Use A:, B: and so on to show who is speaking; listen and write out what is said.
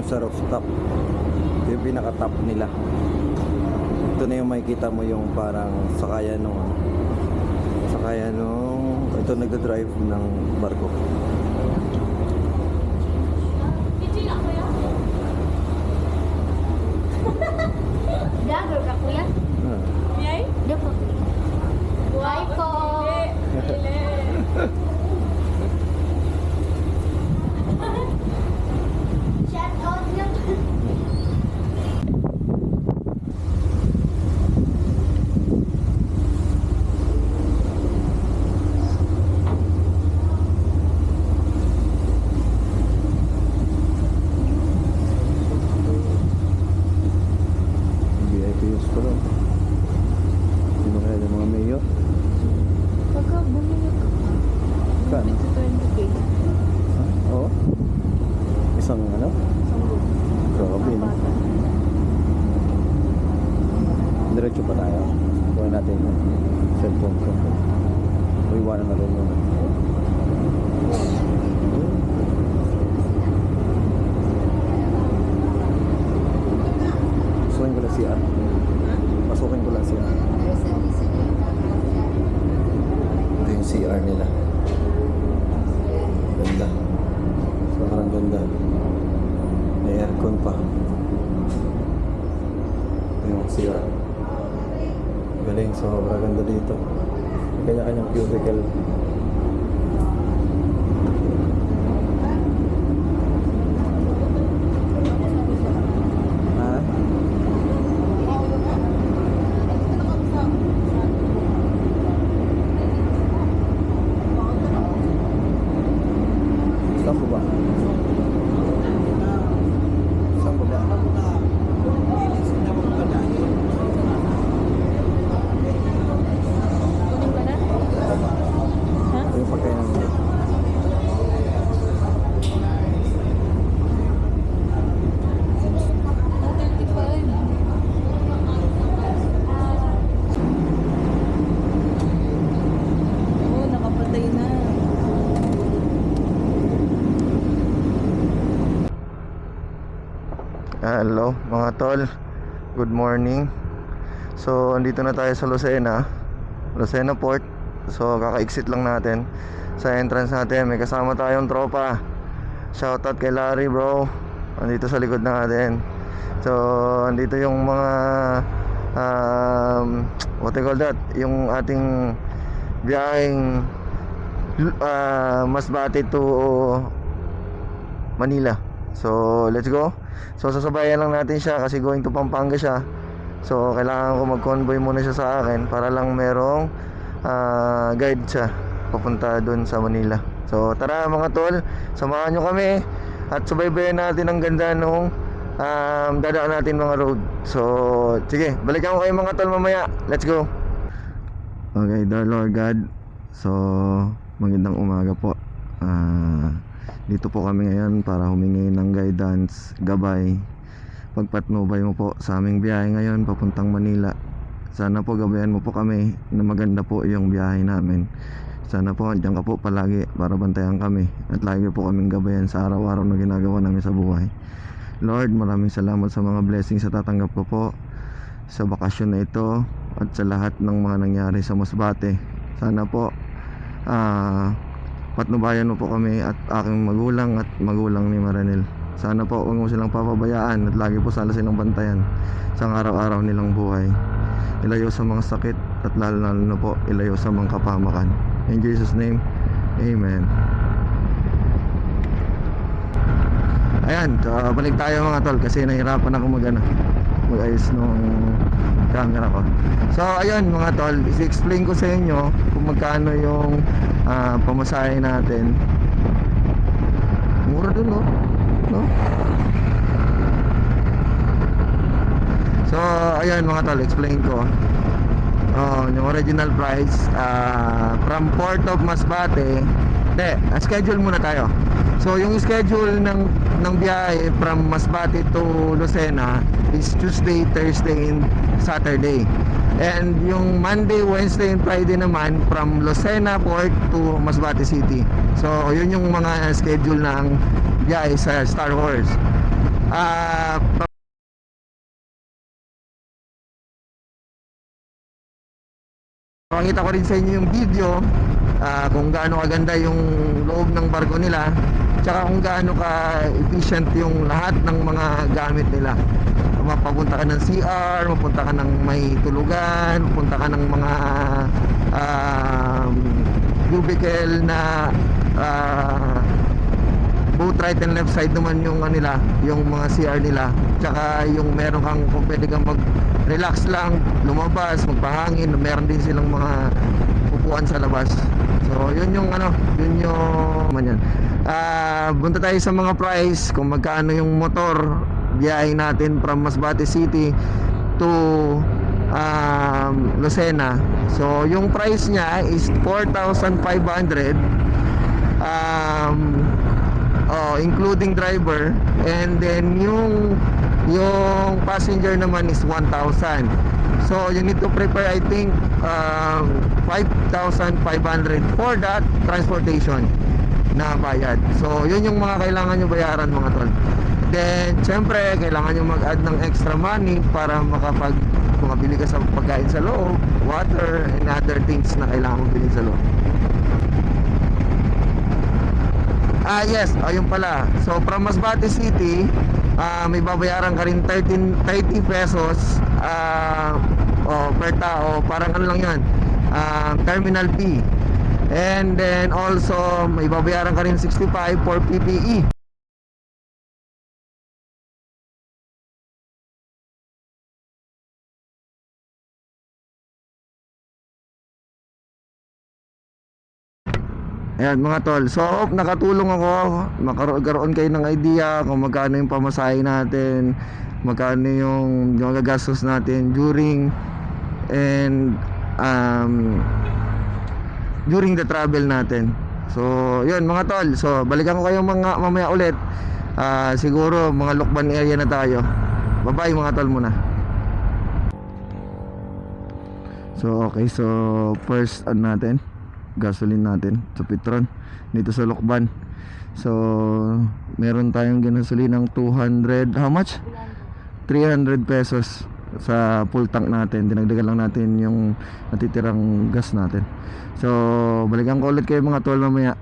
A: sa rooftop. Ito yung pinaka-top nila. Ito na yung makikita mo yung parang sakayan nung ito nagda-drive ng barko.
B: Vlogger ka, kuya?
C: Yay?
B: Di po. Hi po. Shout out lang.
A: VIP use ko lang. Sino kaya yung mga mayo?
B: Pagka bumili ka,
A: Kano?
B: 20K.
A: Oo. Isang ano? Grabe, no? Diretso pa tayo. Kuha natin yung cellphone ko. Iwanan na rin muna. Pasukin ko lang siya. Pasukin ko lang siya. Ito yung CR nila. Ganda. Sobrang ganda. May aircon pa. Ito yung CR. Galing, sobrang ganda dito. May kanya-kanyang cubicle. Ha? Saan po ba? Saan po ba?
C: Kunin ko na? Ha?
A: Ito yung pagkainan nila.
C: Oh, 35. Oh, nakapatay na.
A: Hello mga tol, good morning. So andito na tayo sa Lucena Port. So kaka-exit lang natin. Sa entrance natin may kasama tayong tropa. Shoutout kay Larry bro, andito sa likod natin. So andito yung mga what do you call that, yung ating biyaheng Masbate to Manila. So let's go. So sasabayan lang natin siya kasi going to Pampanga siya. So kailangan ko mag-convoy muna siya sa akin para lang merong guide siya papunta dun sa Manila. So tara mga tol, samahan nyo kami at subaybayan natin ang ganda nung dadaan natin mga road. So sige, balikan ko kayo mga tol mamaya. Let's go. Okay, dear Lord God, so magandang umaga po. Dito po kami ngayon para humingi ng guidance, gabay, pagpatnubay mo po sa aming biyahe ngayon papuntang Manila. Sana po gabayan mo po kami na maganda po yung biyahe namin. Sana po andyan ka po palagi para bantayan kami at lagi po kaming gabayan sa araw-araw na ginagawa namin sa buhay. Lord, maraming salamat sa mga blessings sa tatanggap ko po sa bakasyon na ito at sa lahat ng mga nangyari sa Masbate. Sana po patnubayan mo po kami at aking magulang at magulang ni Maranel. Sana po huwag mo silang papabayaan at lagi po sana silang bantayan sa araw-araw nilang buhay. Ilayo sa mga sakit at lalo na po ilayo sa mga kapahamakan. In Jesus name, Amen. Ayan, balik tayo mga tol kasi nahirapan ako mag-ayos nung camera ko. So ayun mga tol, i-explain ko sa inyo kung magkano yung pamasahe natin. Mura dun no? So ayun mga tol, explain ko. Yung original price from Port of Masbate. Schedule muna tayo. So yung schedule ng biyahe from Masbate to Lucena is Tuesday, Thursday, and Saturday. And yung Monday, Wednesday, and Friday naman from Lucena Port to Masbate City. So yun yung mga schedule ng biyahe sa Star Wars. Ah, pakita ko rin sa inyo yung video kung gaano kaganda yung loob ng barko nila, tsaka kung gaano ka efficient yung lahat ng mga gamit nila. Mapapunta ka ng CR, mapunta ka ng may tulugan, mapunta ka ng mga cubicle na both right and left side naman yung nila, yung mga CR nila. Tsaka yung meron kang, kung pwede kang mag-relax lang, lumabas, magpahangin, meron din silang mga upuan sa labas. So yun yung yun yung yan. Punta tayo sa mga price, kung magkano yung motor biyahe natin from Masbate City to Lucena. So yung price niya is 4,500, including driver, and then yung passenger naman is 1,000. So you need to prepare, I think, 5,500 for that transportation na bayad. So yun yung mga kailangan nyo bayaran, mga tol. Then syempre kailangan nyo mag-add ng extra money para makabili ka sa pagkain sa loob, water, and other things na kailangan mo bilhin sa loob. Yes, ayun pala. So from Masbate City, may babayaran ka rin 30 pesos per tao. Parang ano lang yan, terminal fee. And then also may babayaran ka rin 65 for PPE. Ayan mga tol, so hope nakatulong ako, magkaroon kayo ng idea kung magkano yung pamasahe natin, magkano yung magagastos natin during the travel natin. So yun mga tol, so balikan ko kayo mamaya ulit. Siguro mga Lokban area na tayo. Bye bye mga tol muna. So okay, so first natin gasoline natin sa Petron dito sa Lokban. So meron tayong ginasolin ng 200, how much? 300 pesos sa full tank natin. Dinagdagan lang natin yung natitirang gas natin. So balikan ko ulit kayo mga tol mamaya.